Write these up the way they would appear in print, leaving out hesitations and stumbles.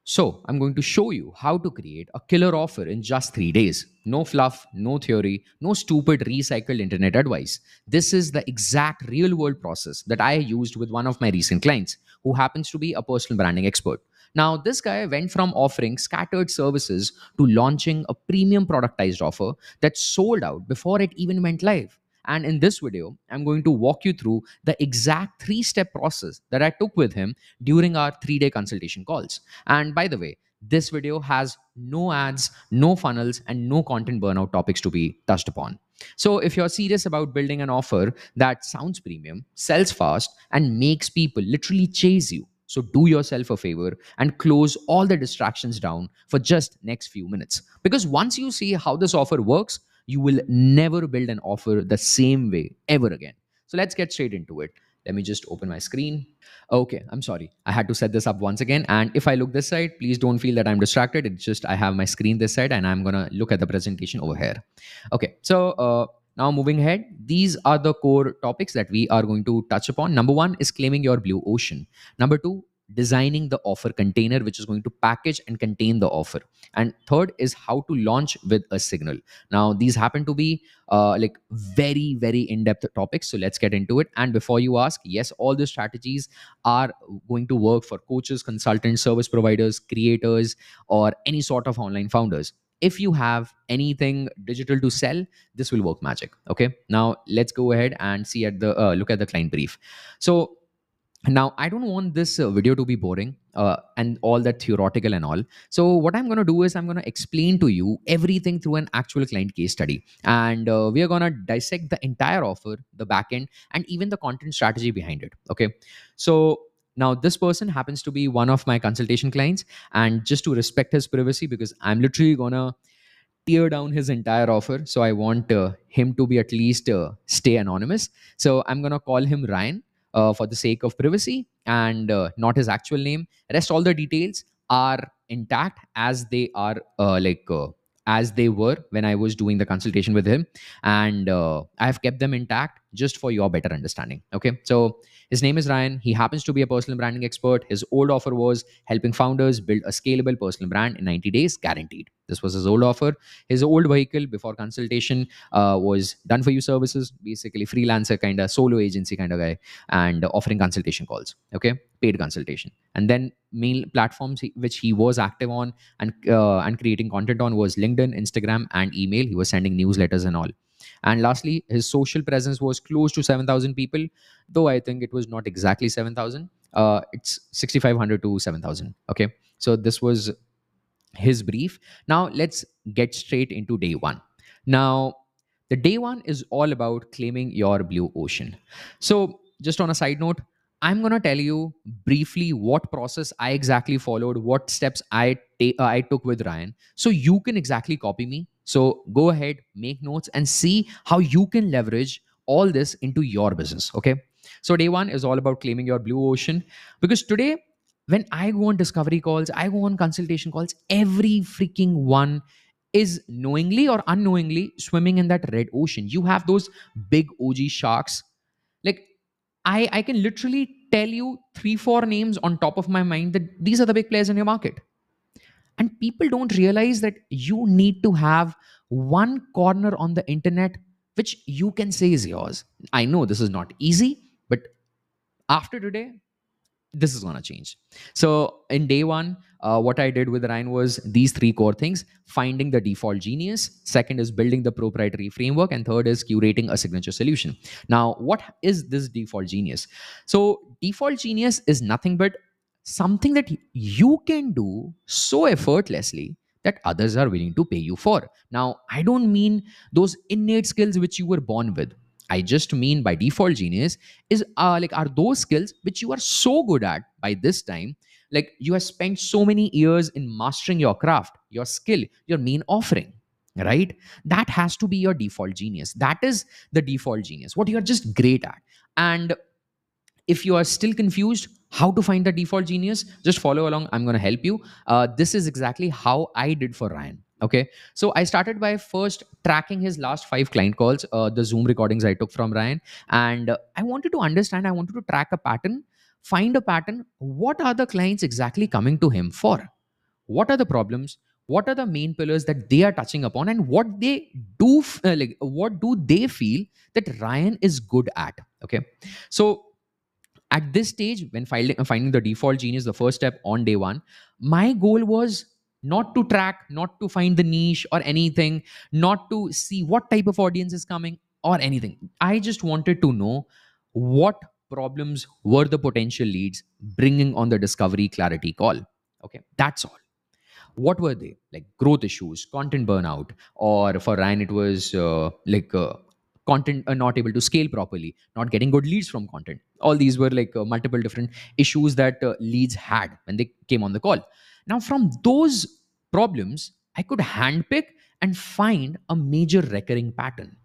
So, I'm going to show you how to create a killer offer in just 3 days. No fluff, no theory, no stupid recycled internet advice. This is the exact real world process that I used with one of my recent clients who happens to be a personal branding expert. Now, this guy went from offering scattered services to launching a premium productized offer that sold out before it even went live. And in this video, I'm going to walk you through the exact 3 step process that I took with him during our 3 day consultation calls. And by the way, this video has no ads, no funnels, and no content burnout topics to be touched upon. So, if you're serious about building an offer that sounds premium, sells fast, and makes people literally chase you, so do yourself a favor and close all the distractions down for just next few minutes. Because once you see how this offer works, you will never build an offer the same way ever again. So let's get straight into it. Let me just open my screen. Okay, I'm sorry. I had to set this up once again. And if I look this side, please don't feel that I'm distracted. It's just I have my screen this side and I'm going to look at the presentation over here. Okay, so now moving ahead, these are the core topics that we are going to touch upon. Number one is claiming your blue ocean. Number two, designing the offer container, which is going to package and contain the offer. And third is how to launch with a signal. Now, these happen to be like very, very in-depth topics. So let's get into it. And before you ask, yes, all the strategies are going to work for coaches, consultants, service providers, creators, or any sort of online founders. If you have anything digital to sell, this will work magic. Okay, now let's go ahead and see at the look at the client brief. So now I don't want this video to be boring and all that theoretical and all. So what I'm going to do is I'm going to explain to you everything through an actual client case study, and we are going to dissect the entire offer, the backend, and even the content strategy behind it. Okay, so now this person happens to be one of my consultation clients, and just to respect his privacy, because I'm literally gonna tear down his entire offer, so I want him to be at least stay anonymous. So I'm gonna call him Ryan for the sake of privacy, and not his actual name. Rest all the details are intact as they are as they were when I was doing the consultation with him, and I have kept them intact just for your better understanding. Okay, so his name is Ryan. He happens to be a personal branding expert. His old offer was helping founders build a scalable personal brand in 90 days guaranteed. This was his old offer. His old vehicle before consultation was done for you services, basically freelancer kind of solo agency kind of guy, and offering consultation calls. Okay, paid consultation. And then main platforms which he was active on and creating content on was LinkedIn, Instagram, and email. He was sending newsletters and all. And lastly, his social presence was close to 7,000 people, though I think it was not exactly 7,000. It's 6,500 to 7,000. Okay, so this was his brief. Now let's get straight into day one. Now, the day one is all about claiming your blue ocean. So, just on a side note, I'm gonna tell you briefly what process I exactly followed, what steps I took with Ryan, so you can exactly copy me. So go ahead, make notes, and see how you can leverage all this into your business. Okay. So day one is all about claiming your blue ocean, because today when I go on discovery calls, I go on consultation calls, every freaking one is knowingly or unknowingly swimming in that red ocean. You have those big OG sharks. Like I can literally tell you 3, 4 names on top of my mind that these are the big players in your market. And people don't realize that you need to have one corner on the internet which you can say is yours. I know this is not easy, but after today, this is going to change. So in day one, what I did with Ryan was these 3 core things: finding the default genius, second is building the proprietary framework, and third is curating a signature solution. Now, what is this default genius? So default genius is nothing but something that you can do so effortlessly that others are willing to pay you for. Now, I don't mean those innate skills which you were born with. I just mean by default genius is are those skills which you are so good at by this time. Like you have spent so many years in mastering your craft, your skill, your main offering, right? That has to be your default genius. That is the default genius, what you are just great at. And if you are still confused how to find the default genius, just follow along. I'm going to help you. This is exactly how I did for Ryan. Okay, so I started by first tracking his last 5 client calls, the Zoom recordings I took from Ryan, and I wanted to understand. I wanted to track a pattern, find a pattern. What are the clients exactly coming to him for? what are the problems, what are the main pillars that they are touching upon, and what they do what do they feel that Ryan is good at. Okay, so at this stage, when finding the default genius, the first step on day one, my goal was not to track, not to find the niche or anything, not to see what type of audience is coming or anything. I just wanted to know what problems were the potential leads bringing on the discovery clarity call. Okay, that's all. What were they? Like growth issues, content burnout, or for Ryan it was content not able to scale properly, not getting good leads from content. All these were multiple different issues that leads had when they came on the call. Now from those problems I could handpick and find a major recurring pattern,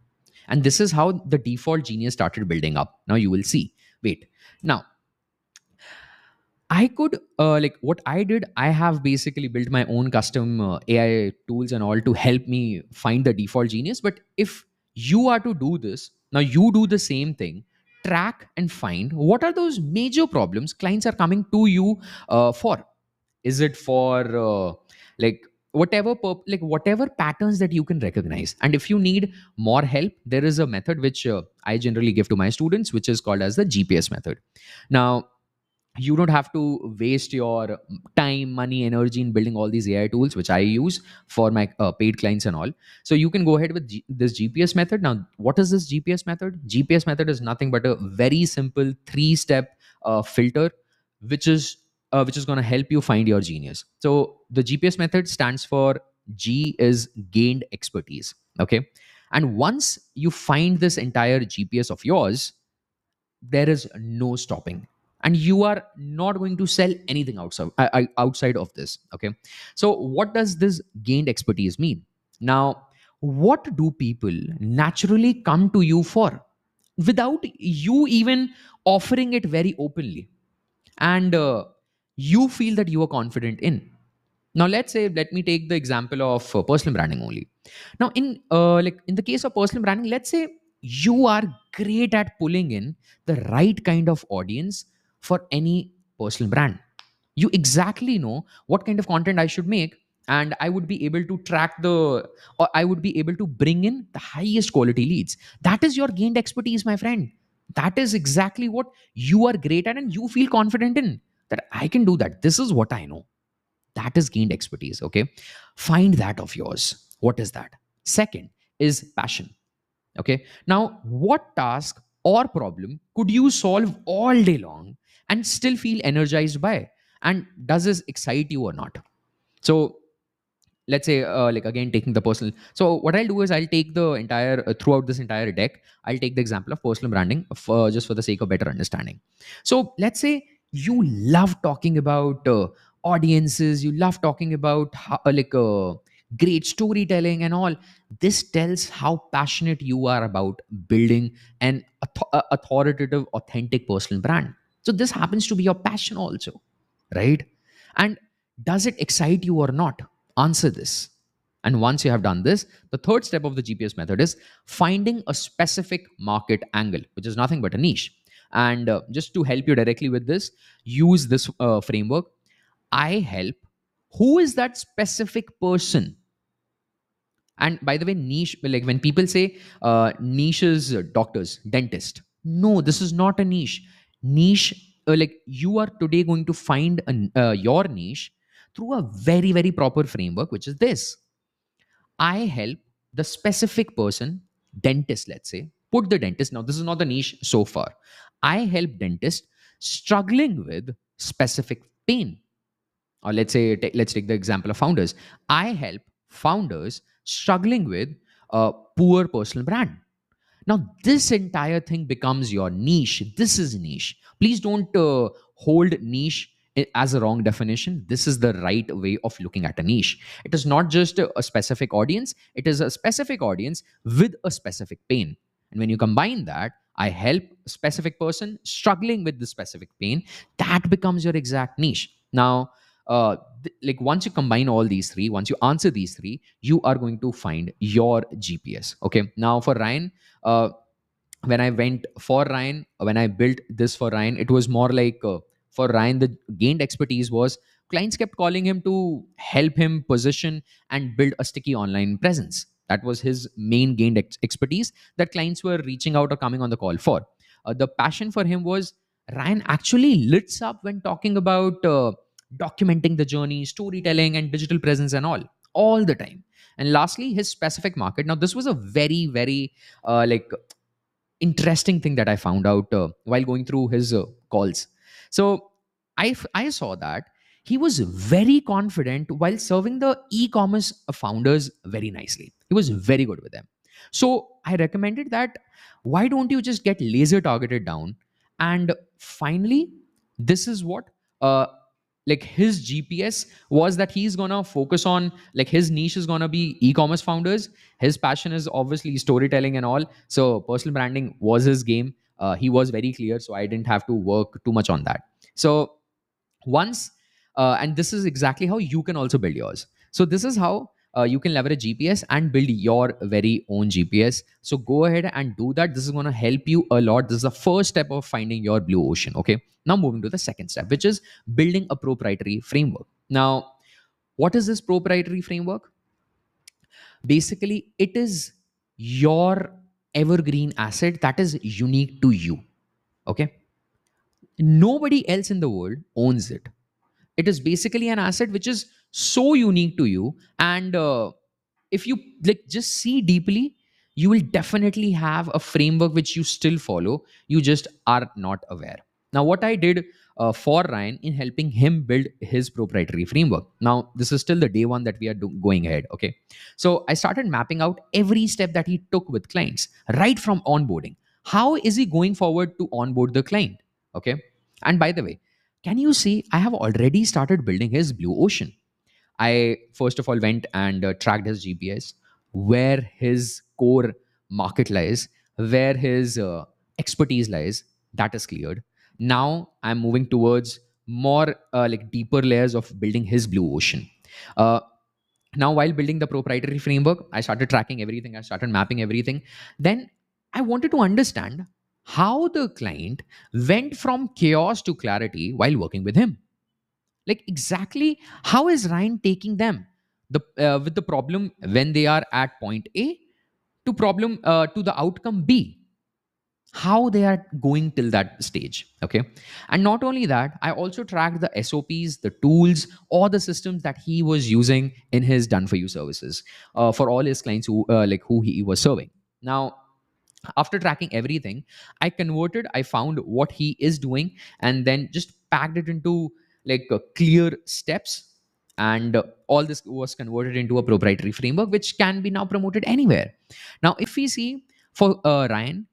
and this is how the default genius started building up. Now you will see. Wait, now I could what I did, I have basically built my own custom AI tools and all to help me find the default genius. But if you are to do this, now you do the same thing, track and find what are those major problems clients are coming to you for. Is it for like whatever patterns that you can recognize? And if you need more help, there is a method which I generally give to my students, which is called as the GPS method. Now you don't have to waste your time, money, energy in building all these AI tools, which I use for my paid clients and all. So you can go ahead with this GPS method. Now, what is this GPS method? GPS method is nothing but a very simple three-step filter, which is going to help you find your genius. So the GPS method stands for G is gained expertise. Okay, and once you find this entire GPS of yours, there is no stopping, and you are not going to sell anything outside of this. Okay, so what does this gained expertise mean? Now, what do people naturally come to you for without you even offering it very openly, and you feel that you are confident in? Now let me take the example of personal branding only. Now in the case of personal branding, let's say you are great at pulling in the right kind of audience for any personal brand. You exactly know what kind of content I should make, and I would be able to or I would be able to bring in the highest quality leads. That is your gained expertise, my friend. That is exactly what you are great at and you feel confident in, that I can do that. This is what I know. That is gained expertise. Okay, find that of yours. What is that? Second is passion. Okay, now what task or problem could you solve all day long and still feel energized by, and does this excite you or not? So let's say again taking the personal, so what I'll do is I'll take the entire throughout this entire deck, I'll take the example of personal branding for just for the sake of better understanding. So let's say you love talking about audiences, you love talking about great storytelling and all. This tells how passionate you are about building an authoritative, authentic personal brand. So this happens to be your passion also, right? And does it excite you or not? Answer this. And once you have done this, the third step of the GPS method is finding a specific market angle, which is nothing but a niche. And just to help you directly with this, use this framework. I help. Who is that specific person? And by the way, niche, like when people say niche is doctors, dentist. No, this is not a niche. Niche, you are today going to find your niche through a very, very proper framework, which is this. I help the specific person, dentist, let's say, put the dentist. Now, this is not the niche so far. I help dentist struggling with specific pain. Or let's say, let's take the example of founders. I help founders struggling with a poor personal brand. Now, this entire thing becomes your niche. This is niche. Please don't hold niche as a wrong definition. This is the right way of looking at a niche. It is not just a specific audience, it is a specific audience with a specific pain. And when you combine that, I help a specific person struggling with the specific pain, that becomes your exact niche. Now, once you combine all these three, once you answer these three, you are going to find your GPS. Okay, now for Ryan, uh, when I built this for Ryan, it was more like for Ryan, the gained expertise was clients kept calling him to help him position and build a sticky online presence. That was his main gained expertise that clients were reaching out or coming on the call for. The passion for him was Ryan actually lits up when talking about documenting the journey, storytelling, and digital presence and all the time. And lastly, his specific market. Now, this was a very, very like interesting thing that I found out while going through his calls. So I saw that he was very confident while serving the e-commerce founders very nicely. He was very good with them. So I recommended that why don't you just get laser targeted down? And finally, this is what like his GPS was that he's gonna focus on, like his niche is gonna be e-commerce founders. His passion is obviously storytelling and all, so personal branding was his game. He was very clear, so I didn't have to work too much on that. So once and this is exactly how you can also build yours. So this is how you can leverage GPS and build your very own GPS. So go ahead and do that. This is going to help you a lot. This is the first step of finding your blue ocean. Okay, now moving to the second step, which is building a proprietary framework. Now, what is this proprietary framework? Basically, it is your evergreen asset that is unique to you. Okay, nobody else in the world owns it. It is basically an asset which is so unique to you. And if you like just see deeply, you will definitely have a framework which you still follow, you just are not aware. Now what I did for Ryan in helping him build his proprietary framework, now this is still the day one that we are going ahead. Okay, so I started mapping out every step that he took with clients, right from onboarding. How is he going forward to onboard the client? Okay, and by the way, can you see I have already started building his blue ocean? I first of all went and tracked his GPS, where his core market lies, where his expertise lies. That is cleared. Now I'm moving towards more like deeper layers of building his blue ocean. Uh, Now, while building the proprietary framework, I started tracking everything. I started mapping everything. Then I wanted to understand how the client went from chaos to clarity while working with him. Like exactly how is Ryan taking them with the problem when they are at point A to problem to the outcome B, how they are going till that stage. Okay, and not only that, I also tracked the SOPs, the tools, or the systems that he was using in his done for you services for all his clients who he was serving. Now, after tracking everything, I found what he is doing, and then just packed it into like clear steps. And all this was converted into a proprietary framework which can be now promoted anywhere. Now if we see for Ryan,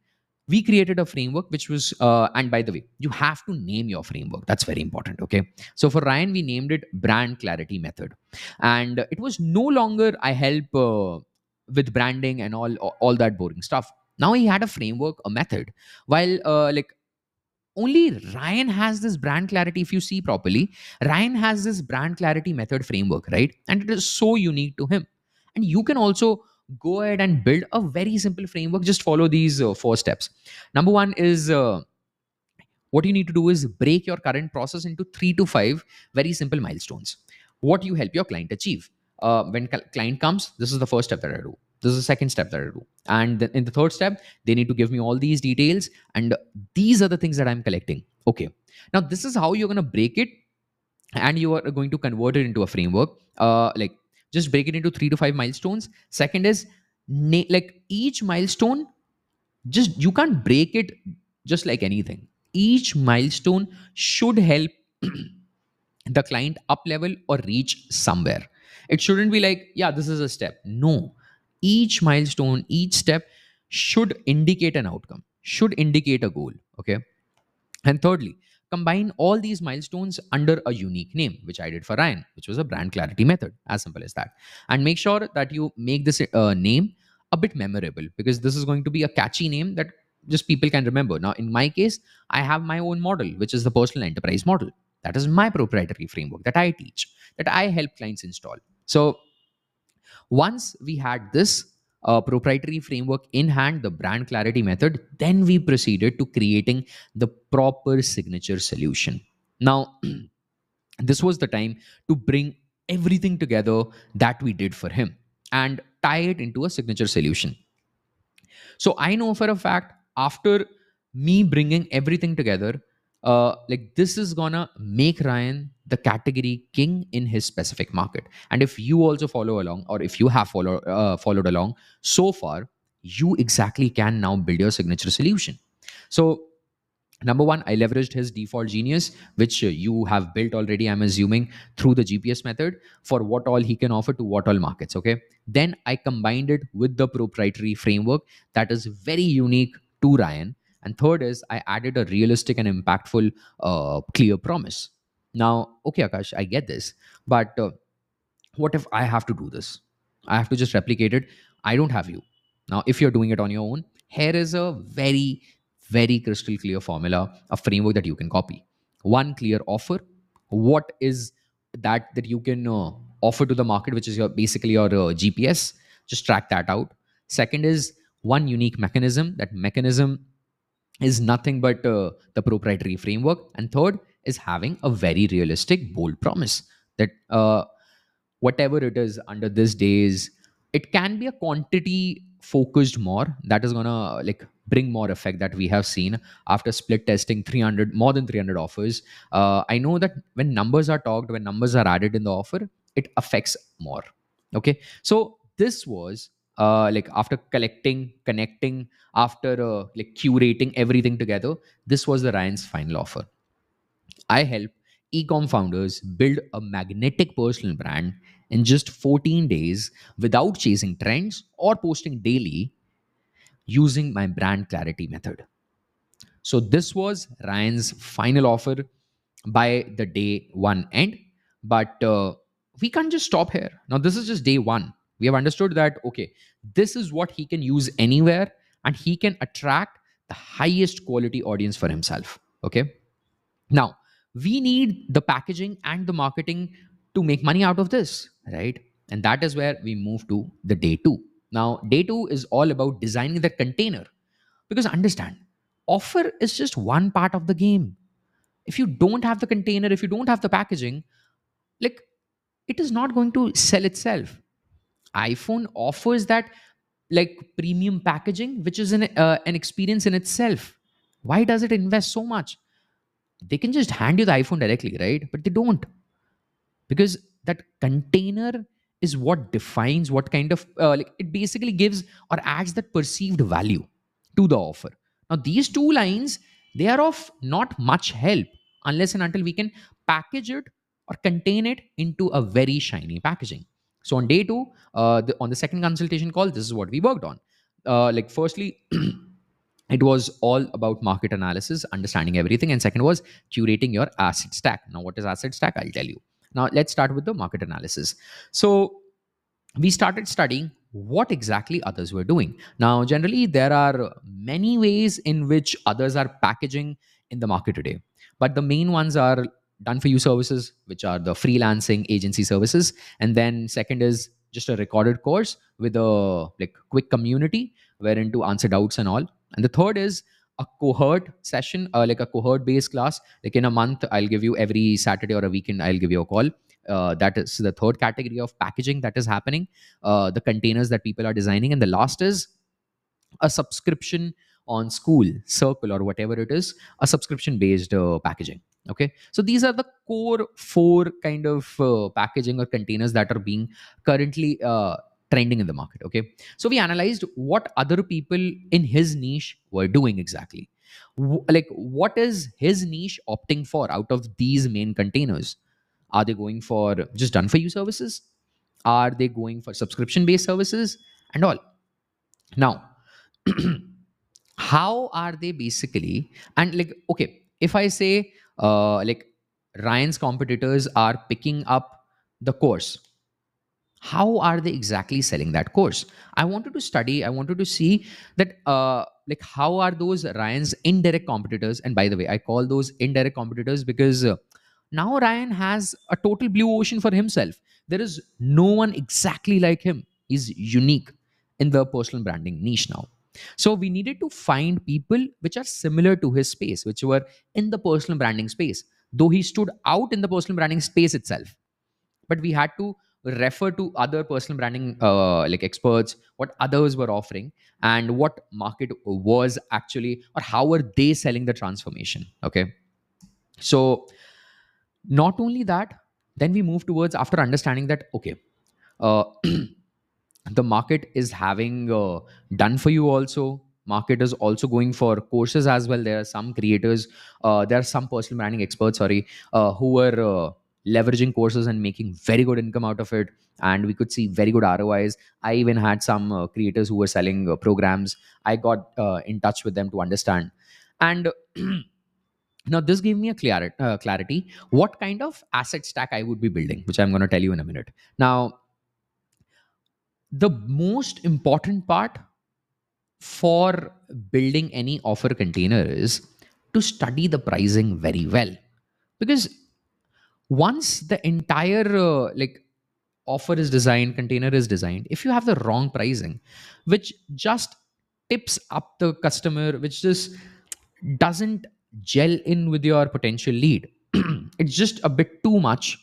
we created a framework which was and by the way, you have to name your framework. That's very important. Okay, so for Ryan, we named it brand clarity method. And it was no longer I help with branding and all that boring stuff. Now he had a framework, a method. While like only Ryan has this brand clarity. If you see properly, Ryan has this brand clarity method framework, right? And it is so unique to him. And you can also go ahead and build a very simple framework. Just follow these four steps. Number one is what you need to do is break your current process into 3 to 5 very simple milestones. What you help your client achieve. When client comes, this is the first step that I do. This is the second step that I do. And then in the third step, they need to give me all these details. And these are the things that I'm collecting. Okay. Now, this is how you're going to break it, and you are going to convert it into a framework. Like just break it into 3 to 5 milestones. Second is like each milestone, just you can't break it just like anything. Each milestone should help the client up level or reach somewhere. It shouldn't be like, yeah, this is a step. No, each milestone, each step should indicate an outcome, should indicate a goal. Okay, and thirdly, combine all these milestones under a unique name, which I did for Ryan, which was a brand clarity method. As simple as that. And make sure that you make this name a bit memorable, because this is going to be a catchy name that just people can remember. Now, in my case, I have my own model, which is the personal enterprise model. That is my proprietary framework that I teach, that I help clients install. So once we had this proprietary framework in hand, the brand clarity method, then we proceeded to creating the proper signature solution. Now, this was the time to bring everything together that we did for him and tie it into a signature solution. So I know for a fact, after me bringing everything together, like this is gonna make Ryan the category king in his specific market. And if you also follow along, or if you have followed along so far, you exactly can now build your signature solution. So number one, I leveraged his default genius, which you have built already, I'm assuming, through the GPS method for what all he can offer to what all markets. Okay. Then I combined it with the proprietary framework that is very unique to Ryan. And third is I added a realistic and impactful, clear promise. Now, okay, Akash, I get this, but what if I have to do this? I have to just replicate it. I don't have you. Now, if you're doing it on your own, here is a very, very crystal clear formula, a framework that you can copy. One clear offer. What is that you can offer to the market, which is your basically your GPS? Just track that out. Second is one unique mechanism. That mechanism is nothing but the proprietary framework. And third is having a very realistic, bold promise that whatever it is under this days, it can be a quantity focused more that is gonna like bring more effect that we have seen after split testing 300 more than 300 offers. I know that when numbers are talked, when numbers are added in the offer, it affects more. Okay, so this was like after collecting, connecting, after like curating everything together, this was the Ryan's final offer. I help e-com founders build a magnetic personal brand in just 14 days without chasing trends or posting daily, using my brand clarity method. So this was Ryan's final offer by the day one end. But we can't just stop here. Now, this is just day one. We have understood that, okay, this is what he can use anywhere and he can attract the highest quality audience for himself. Okay. Now, we need the packaging and the marketing to make money out of this, right? And that is where we move to the day two. Now, day two is all about designing the container. Because understand, offer is just one part of the game. If you don't have the container, if you don't have the packaging, like it is not going to sell itself. iPhone offers that like premium packaging, which is an experience in itself. Why does it invest so much? They can just hand you the iPhone directly, right? But they don't, because that container is what defines what kind of like it basically gives or adds that perceived value to the offer. Now these two lines, they are of not much help unless and until we can package it or contain it into a very shiny packaging. So on day two, on the second consultation call, this is what we worked on. Like firstly, it was all about market analysis, understanding everything, and second was curating your asset stack. Now what is asset stack? I'll tell you. Now let's start with the market analysis. So we started studying what exactly others were doing. Now generally there are many ways in which others are packaging in the market today, but the main ones are done for you services, which are the freelancing agency services, and then second is just a recorded course with a like quick community wherein to answer doubts and all. And the third is a cohort session, like a cohort based class. Like in a month, I'll give you every Saturday or a weekend, I'll give you a call. That is the third category of packaging that is happening, the containers that people are designing. And the last is a subscription on school circle or whatever it is, a subscription based packaging. Okay, so these are the core four kind of packaging or containers that are being currently trending in the market. Okay, so we analyzed what other people in his niche were doing exactly. Like what is his niche opting for out of these main containers? Are they going for just done for you services? Are they going for subscription based services and all? Now, how are they basically, and like okay, if I say like Ryan's competitors are picking up the course, how are they exactly selling that course? I wanted to study, I wanted to see that like how are those Ryan's indirect competitors. And by the way, I call those indirect competitors because now Ryan has a total blue ocean for himself. There is no one exactly like him. He's unique in the personal branding niche now. So we needed to find people which are similar to his space, which were in the personal branding space, though he stood out in the personal branding space itself. but we had to refer to other personal branding like experts, what others were offering, and what market was actually, or how were they selling the transformation. Okay, so not only that, then we move towards, after understanding that, okay, uh, the market is having done for you also, market is also going for courses as well. There are some creators, there are some personal branding experts, sorry, who were leveraging courses and making very good income out of it, and we could see very good ROIs. I even had some creators who were selling programs. I got in touch with them to understand, and now this gave me a clarity what kind of asset stack I would be building, which I'm going to tell you in a minute. Now, the most important part for building any offer container is to study the pricing very well, because once the entire offer is designed, container is designed, if you have the wrong pricing, which just tips up the customer, which just doesn't gel in with your potential lead, it's just a bit too much,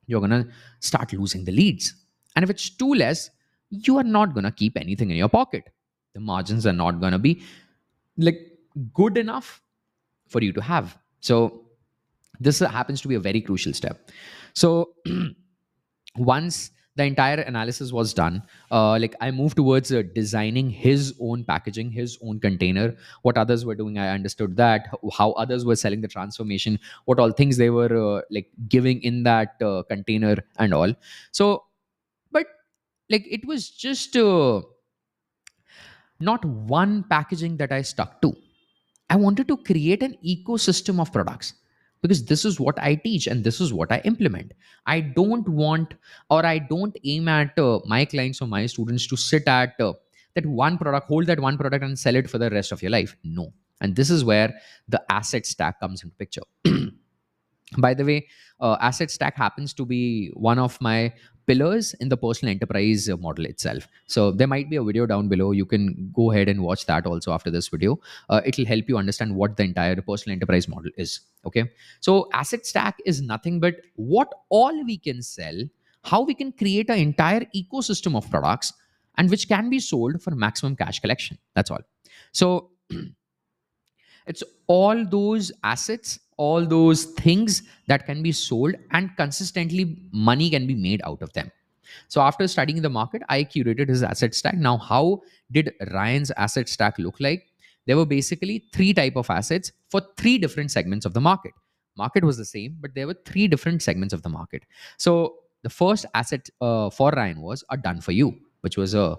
you're going to start losing the leads. And if it's too less, you are not going to keep anything in your pocket. The margins are not going to be like good enough for you to have. So this happens to be a very crucial step. So once the entire analysis was done, I moved towards designing his own packaging, his own container. What others were doing, I understood that, how others were selling the transformation, what all things they were giving in that container and all. So but it was just not one packaging that I stuck to. I wanted to create an ecosystem of products, because this is what I teach and this is what I implement. I don't want, or I don't aim at my clients or my students to sit at that one product, hold that one product and sell it for the rest of your life. No. And this is where the asset stack comes into picture. By the way, asset stack happens to be one of my pillars in the personal enterprise model itself. So there might be a video down below. You can go ahead and watch that also after this video. It'll help you understand what the entire personal enterprise model is. Okay. So asset stack is nothing but what all we can sell, how we can create an entire ecosystem of products, and which can be sold for maximum cash collection. That's all. So it's all those assets, all those things that can be sold, and consistently money can be made out of them. So after studying the market, I curated his asset stack. Now, how did Ryan's asset stack look like? There were basically three type of assets for three different segments of the market. Market was the same, but there were three different segments of the market. So the first asset for Ryan was a done for you, which was a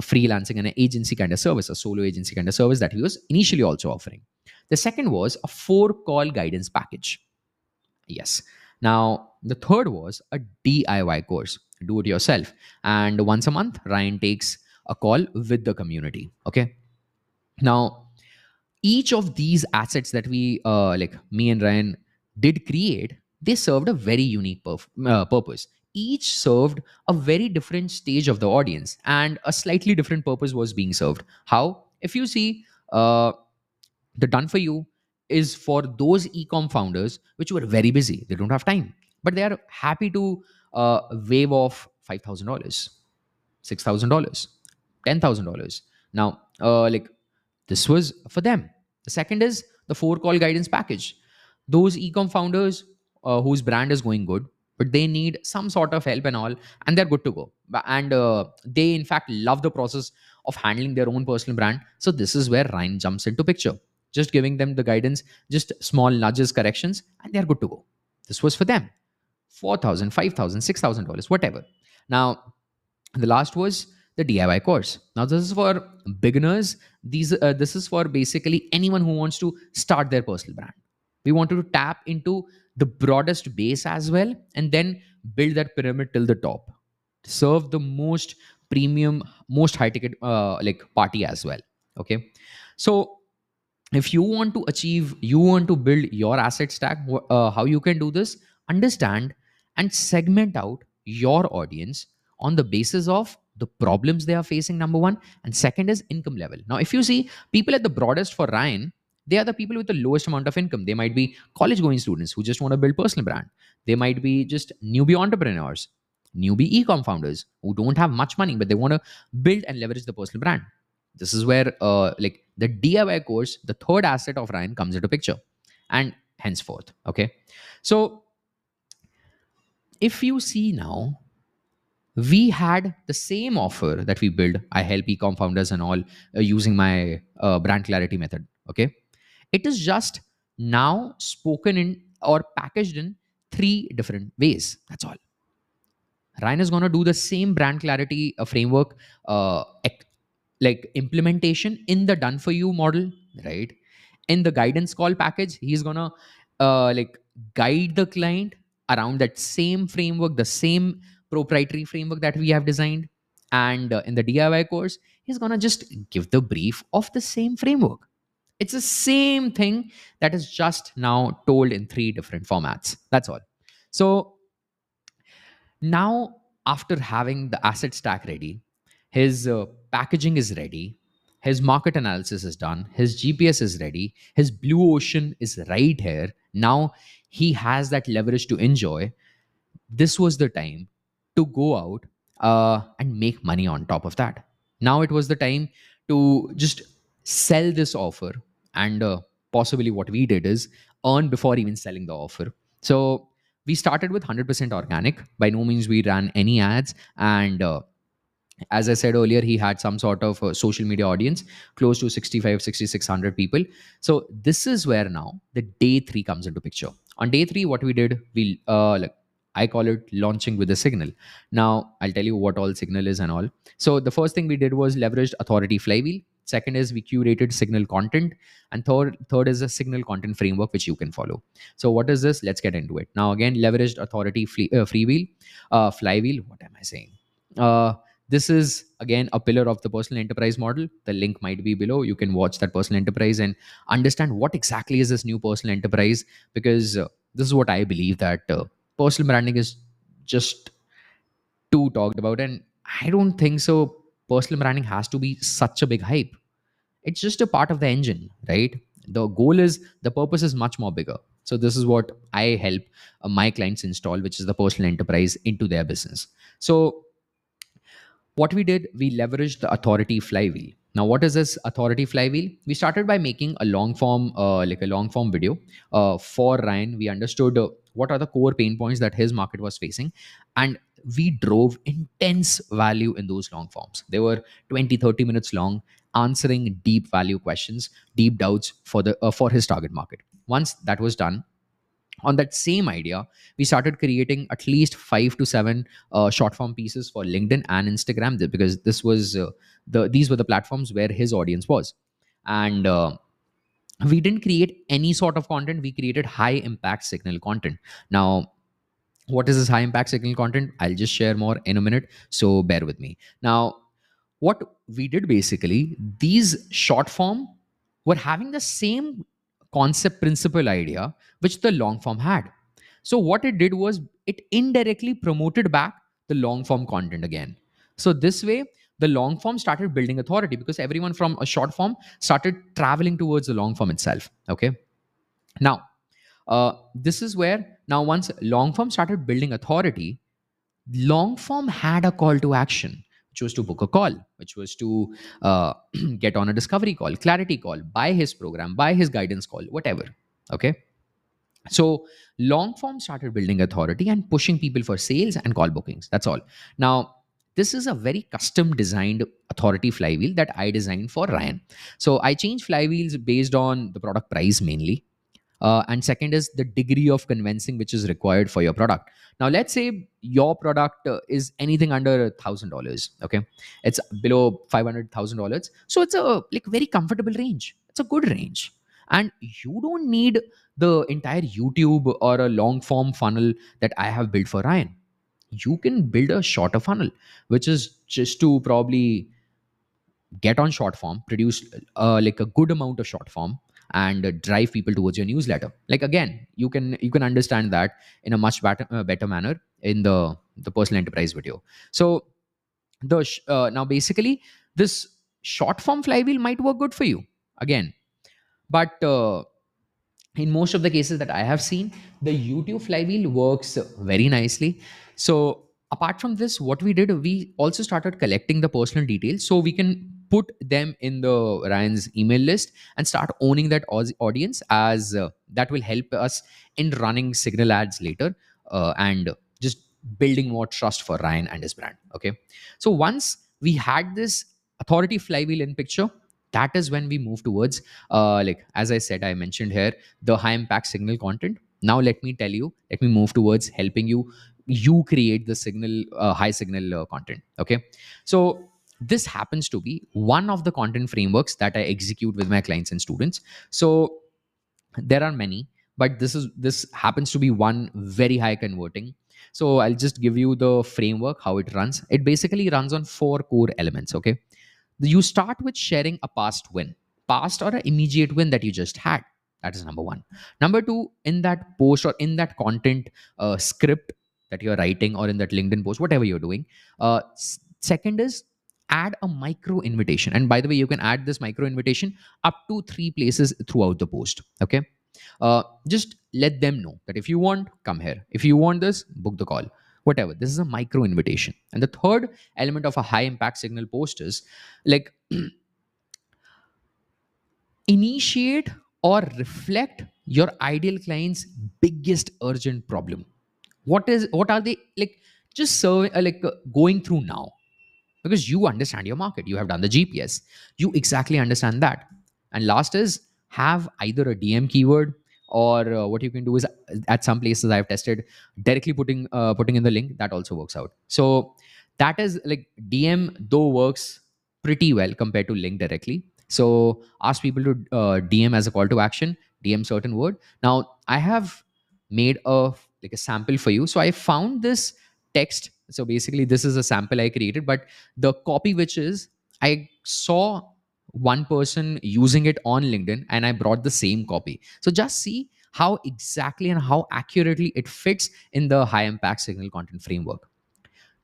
freelancing and an agency kind of service, a solo agency kind of service that he was initially also offering. The second was a 4 call guidance package. Yes. Now, the third was a DIY course, do it yourself. And once a month, Ryan takes a call with the community. Okay. Now, each of these assets that we, me and Ryan, did create, they served a very unique purpose. Each served a very different stage of the audience, and a slightly different purpose was being served. How? If you see, the done for you is for those e-com founders which were very busy, they don't have time, but they are happy to waive off $5,000, $6,000, $10,000. Now this was for them. The second is the 4 call guidance package. Those e-com founders whose brand is going good, but they need some sort of help and all, and they're good to go. And they in fact love the process of handling their own personal brand. So this is where Ryan jumps into picture, just giving them the guidance, just small nudges, corrections, and they're good to go. This was for them. 4,000, 5,000, $6,000, whatever. Now, the last was the DIY course. Now, this is for beginners. This is for basically anyone who wants to start their personal brand. We wanted to tap into the broadest base as well, and then build that pyramid till the top. Serve the most premium, most high ticket party as well. Okay, so if you want to achieve, you want to build your asset stack, how you can do this: understand and segment out your audience on the basis of the problems they are facing, number one, and second is income level. Now if you see, people at the broadest for Ryan, They are the people with the lowest amount of income. They might be college going students who just want to build personal brand. They might be just newbie entrepreneurs, newbie e-com founders who don't have much money, but they want to build and leverage the personal brand. This is where like the DIY course, the third asset of Ryan, comes into picture, and henceforth. Okay. So if you see now, we had the same offer that we build. I help ecom founders and all using my brand clarity method. Okay. It is just now spoken in or packaged in three different ways. That's all. Ryan is going to do the same brand clarity framework, like implementation in the done for you model, right? In the guidance call package, he's going to like guide the client around that same framework, the same proprietary framework that we have designed. And in the DIY course, he's going to just give the brief of the same framework. It's the same thing that is just now told in three different formats. That's all. So now, after having the asset stack ready, his packaging is ready, his market analysis is done, his GPS is ready, his blue ocean is right here. Now he has that leverage to enjoy. This was the time to go out and make money on top of that. Now it was the time to just sell this offer, and possibly what we did is earn before even selling the offer. So we started with 100% organic. By no means we ran any ads, and as I said earlier, he had some sort of social media audience close to 65, 6,600 people. So this is where now the day three comes into picture. On day three, what we did, we like I call it launching with a signal. Now I'll tell you what all signal is and all. So the first thing we did was leveraged authority flywheel. Second is we curated signal content, and third is a signal content framework which you can follow. So what is this? Let's get into it. Now again, leveraged authority freewheel, flywheel. What am I saying? Uh, this is again a pillar of the personal enterprise model. The link might be below. You can watch that personal enterprise and understand what exactly is this new personal enterprise, because this is what I believe, that personal branding is just too talked about, and I don't think so personal branding has to be such a big hype. It's just a part of the engine, right? The goal is, the purpose is much more bigger. So this is what I help my clients install, which is the personal enterprise into their business. So what we did, we leveraged the authority flywheel. Now what is this authority flywheel? We started by making a long form like a long form video for Ryan. We understood what are the core pain points that his market was facing, and we drove intense value in those long forms. They were 20, 30 minutes long, answering deep value questions, deep doubts for his target market. Once that was done, on that same idea, we started creating at least 5 to 7 short form pieces for LinkedIn and Instagram, because this was these were the platforms where his audience was. And we didn't create any sort of content. We created high impact signal content. Now what is this high impact signal content? I'll just share more in a minute, so bear with me. Now what we did, basically, these short form were having the same concept, principle, idea which the long form had. So what it did was, it indirectly promoted back the long form content again. So this way the long form started building authority, because everyone from a short form started traveling towards the long form itself. Okay. Now this is where, now once long form started building authority, long form had a call to action, which was to book a call, which was to get on a discovery call, clarity call, buy his program, buy his guidance call, whatever. Okay. So long form started building authority and pushing people for sales and call bookings. That's all. Now this is a very custom designed authority flywheel that I designed for Ryan. So I changed flywheels based on the product price mainly, and second is the degree of convincing which is required for your product. Now let's say your product is anything under $1,000. Okay. It's below $500,000, so it's a like very comfortable range. It's a good range, and you don't need the entire YouTube or a long form funnel that I have built for Ryan. You can build a shorter funnel, which is just to probably get on short form, produce like a good amount of short form, and drive people towards your newsletter. Like again, you can understand that in a much better manner in the personal enterprise video. So now basically, this short form flywheel might work good for you. Again, But in most of the cases that I have seen, the YouTube flywheel works very nicely. So, apart from this, what we did, we also started collecting the personal details so we can put them in the Ryan's email list and start owning that audience, as that will help us in running signal ads later, and just building more trust for Ryan and his brand. Okay. So, once we had this authority flywheel in picture, that is when we move towards, like as I said, I mentioned here, the high impact signal content. Now let me move towards helping you create the signal, high signal content. Okay. So this happens to be one of the content frameworks that I execute with my clients and students. So there are many, but this happens to be one very high converting. So I'll just give you the framework, how it runs. It basically runs on four core elements. Okay. You start with sharing a past win, past or an immediate win that you just had. That is number one. Number two, in that post or in that content script that you're writing, or in that LinkedIn post, whatever you're doing. Second is add a micro invitation. And by the way, you can add this micro invitation up to three places throughout the post. Okay. Just let them know that if you want, come here. If you want this, book the call. Whatever. This is a micro invitation. And the third element of a high impact signal post is like initiate or reflect your ideal client's biggest urgent problem. What are they like, just going through now, because you understand your market, you have done the GPS, you exactly understand that. And last is have either a DM keyword, or what you can do is, at some places I've tested, directly putting in the link, that also works out. So that is like, DM though works pretty well compared to link directly. So ask people to DM as a call to action, DM certain word. Now I have made a sample for you. So I found this text. So basically this is a sample I created, but the copy, which is, I saw one person using it on LinkedIn and I brought the same copy. So just see how exactly and how accurately it fits in the high impact signal content framework.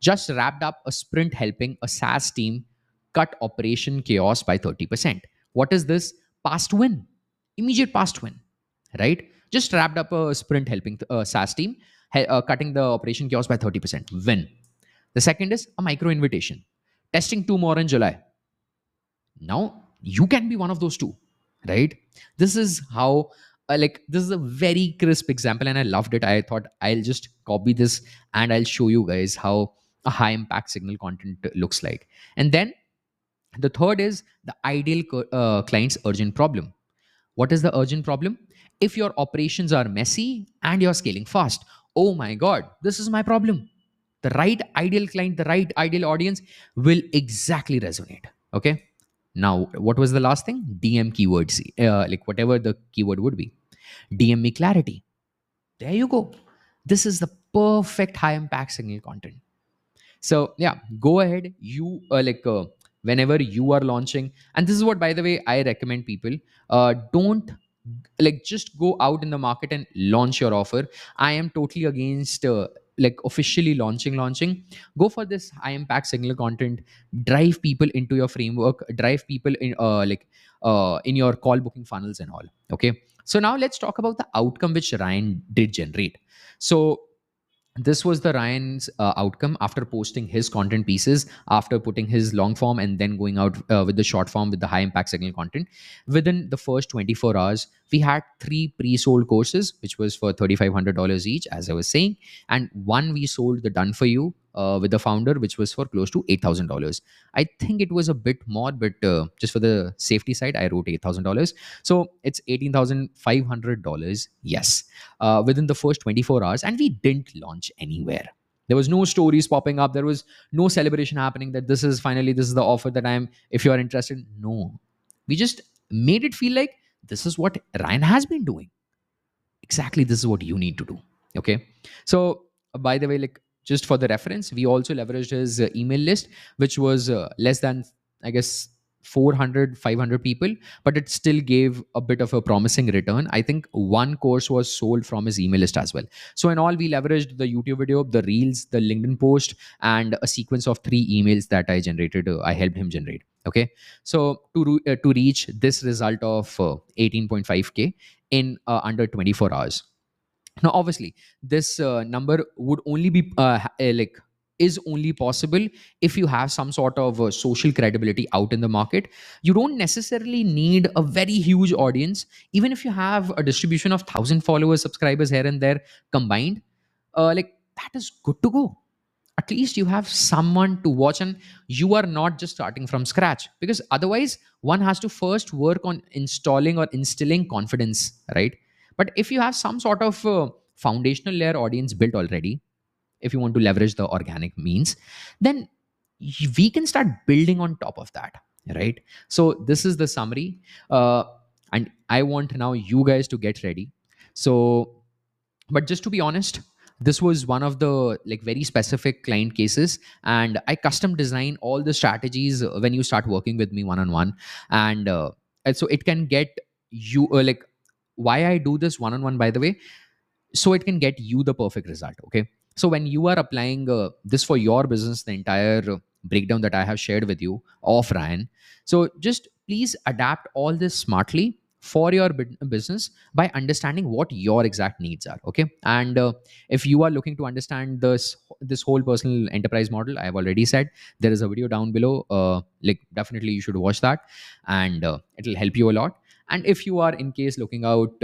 Just wrapped up a sprint helping a SaaS team cut operation chaos by 30%. What is this? Past win, immediate past win, right? Just wrapped up a sprint helping a SaaS team cutting the operation chaos by 30%. Win. The second is a micro invitation. Testing two more in July. Now you can be one of those two, right? This is how, this is a very crisp example and I loved it. I thought I'll just copy this and I'll show you guys how a high impact signal content looks like. And then the third is the ideal client's urgent problem. What is the urgent problem? If your operations are messy and you're scaling fast, oh my God, this is my problem. The right ideal client, the right ideal audience will exactly resonate. Okay. Now, what was the last thing? DM keywords, like whatever the keyword would be. DM me clarity. There you go. This is the perfect high impact signal content. So yeah, go ahead. You whenever you are launching, and this is what, by the way, I recommend people. Don't just go out in the market and launch your offer. I am totally against officially launching. Go for this high impact signal content. Drive people into your framework. Drive people in your call booking funnels and all. Okay. So now let's talk about the outcome which Ryan did generate. So this was the Ryan's outcome after posting his content pieces, after putting his long form and then going out with the short form with the high impact signal content. Within the first 24 hours, we had three pre-sold courses, which was for $3,500 each, as I was saying, and one we sold the done for you with the founder, which was for close to $8,000. I think it was a bit more, but just for the safety side, I wrote $8,000. So it's $18,500. Yes, within the first 24 hours, and we didn't launch anywhere. There was no stories popping up. There was no celebration happening that this is finally, this is the offer that I'm, if you're interested. No, we just made it feel like this is what Ryan has been doing. Exactly, this is what you need to do. Okay. So by the way, just for the reference, we also leveraged his email list, which was less than, I guess, 400, 500 people, but it still gave a bit of a promising return. I think one course was sold from his email list as well. So in all, we leveraged the YouTube video, the reels, the LinkedIn post, and a sequence of three emails that I generated. I helped him generate. Okay, so to reach this result of 18.5K in under 24 hours. Now obviously this number would only be like is only possible if you have some sort of social credibility out in the market. You don't necessarily need a very huge audience. Even if you have a distribution of 1,000 followers, subscribers here and there combined, that is good to go. At least you have someone to watch, and you are not just starting from scratch, because otherwise one has to first work on installing or instilling confidence, right? But if you have some sort of foundational layer audience built already, if you want to leverage the organic means, then we can start building on top of that, right? So this is the summary, and I want now you guys to get ready. So, but just to be honest, this was one of the like very specific client cases, and I custom design all the strategies when you start working with me one on one. And so it can get you why I do this one on one, by the way, so it can get you the perfect result. Okay, so when you are applying this for your business, the entire breakdown that I have shared with you of Ryan, so just please adapt all this smartly for your business by understanding what your exact needs are. Okay, and if you are looking to understand this whole personal enterprise model, I have already said there is a video down below, definitely you should watch that, and it'll help you a lot. And if you are in case looking out,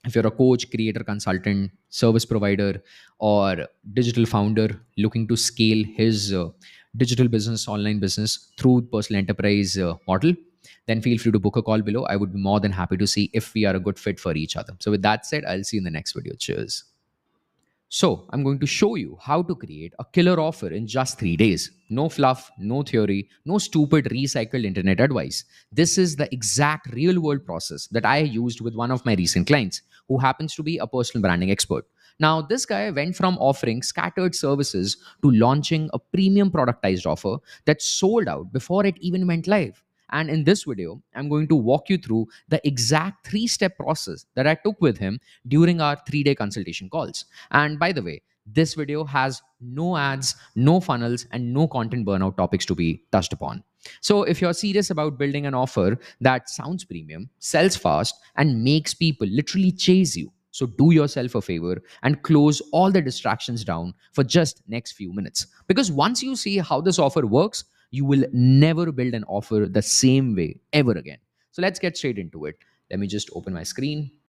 if you're a coach, creator, consultant, service provider, or digital founder looking to scale his digital business, online business through personal enterprise model, then feel free to book a call below. I would be more than happy to see if we are a good fit for each other. So with that said, I'll see you in the next video. Cheers. So, I'm going to show you how to create a killer offer in just 3 days. No fluff, no theory, no stupid recycled internet advice. This is the exact real world process that I used with one of my recent clients who happens to be a personal branding expert. Now, this guy went from offering scattered services to launching a premium productized offer that sold out before it even went live. And in this video, I'm going to walk you through the exact 3 step process that I took with him during our 3 day consultation calls. And by the way, this video has no ads, no funnels, and no content burnout topics to be touched upon. So, if you're serious about building an offer that sounds premium, sells fast, and makes people literally chase you, so do yourself a favor and close all the distractions down for just next few minutes. Because once you see how this offer works, you will never build an offer the same way ever again. So let's get straight into it. Let me just open my screen.